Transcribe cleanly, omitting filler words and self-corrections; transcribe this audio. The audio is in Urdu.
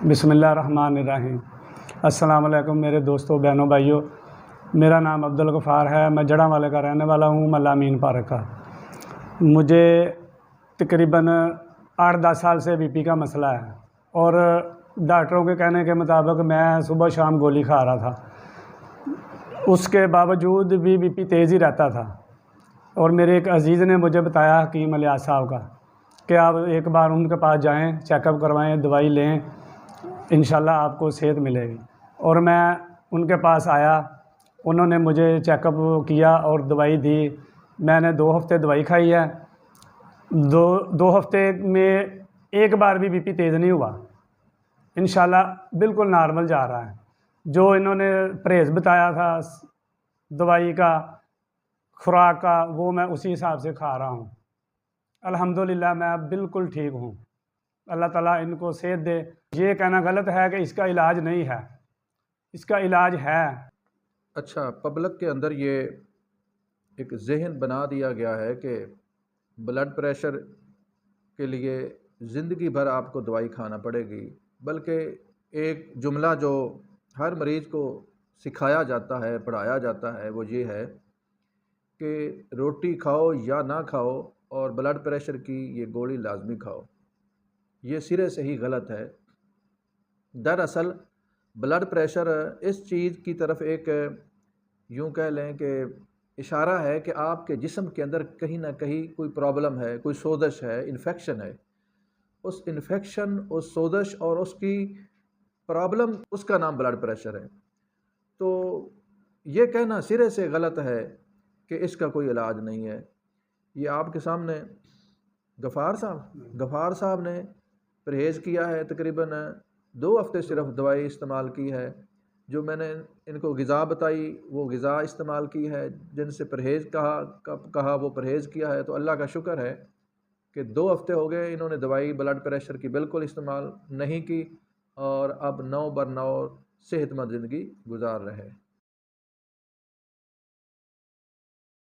بسم اللہ الرحمن الرحیم۔ السلام علیکم میرے دوستوں، بہنوں، بھائیوں۔ میرا نام عبدالغفار ہے، میں جڑاں والے کا رہنے والا ہوں، ملا امین پارک کا۔ مجھے تقریباً 8-10 سال سے بی پی کا مسئلہ ہے، اور ڈاکٹروں کے کہنے کے مطابق میں صبح شام گولی کھا رہا تھا، اس کے باوجود بھی بی پی تیز ہی رہتا تھا۔ اور میرے ایک عزیز نے مجھے بتایا، حکیم الیاس صاحب کا، کہ آپ ایک بار ان کے پاس جائیں، چیک اپ کروائیں، دوائی لیں، انشاءاللہ آپ کو صحت ملے گی۔ اور میں ان کے پاس آیا، انہوں نے مجھے چیک اپ کیا اور دوائی دی۔ میں نے 2 ہفتے دوائی کھائی ہے۔ دو ہفتے میں ایک بار بھی بی پی تیز نہیں ہوا، انشاءاللہ بالکل نارمل جا رہا ہے۔ جو انہوں نے پرہیز بتایا تھا دوائی کا، خوراک کا، وہ میں اسی حساب سے کھا رہا ہوں۔ الحمدللہ میں اب بالکل ٹھیک ہوں۔ اللہ تعالیٰ ان کو صحت دے۔ یہ کہنا غلط ہے کہ اس کا علاج نہیں ہے، اس کا علاج ہے۔ اچھا، پبلک کے اندر یہ ایک ذہن بنا دیا گیا ہے کہ بلڈ پریشر کے لیے زندگی بھر آپ کو دوائی کھانا پڑے گی، بلکہ ایک جملہ جو ہر مریض کو سکھایا جاتا ہے، پڑھایا جاتا ہے، وہ یہ ہے کہ روٹی کھاؤ یا نہ کھاؤ اور بلڈ پریشر کی یہ گولی لازمی کھاؤ۔ یہ سرے سے ہی غلط ہے۔ دراصل بلڈ پریشر اس چیز کی طرف ایک یوں کہہ لیں کہ اشارہ ہے کہ آپ کے جسم کے اندر کہیں نہ کہیں کوئی پرابلم ہے، کوئی سوزش ہے، انفیکشن ہے۔ اس انفیکشن، اس سوزش اور اس کی پرابلم، اس کا نام بلڈ پریشر ہے۔ تو یہ کہنا سرے سے غلط ہے کہ اس کا کوئی علاج نہیں ہے۔ یہ آپ کے سامنے غفار صاحب نے پرہیز کیا ہے، تقریباً 2 ہفتے صرف دوائی استعمال کی ہے۔ جو میں نے ان کو غذا بتائی وہ غذا استعمال کی ہے، جن سے پرہیز کہا وہ پرہیز کیا ہے۔ تو اللہ کا شکر ہے کہ 2 ہفتے ہو گئے انہوں نے دوائی بلڈ پریشر کی بالکل استعمال نہیں کی، اور اب 9 بر 9 صحت مند زندگی گزار رہے ہیں۔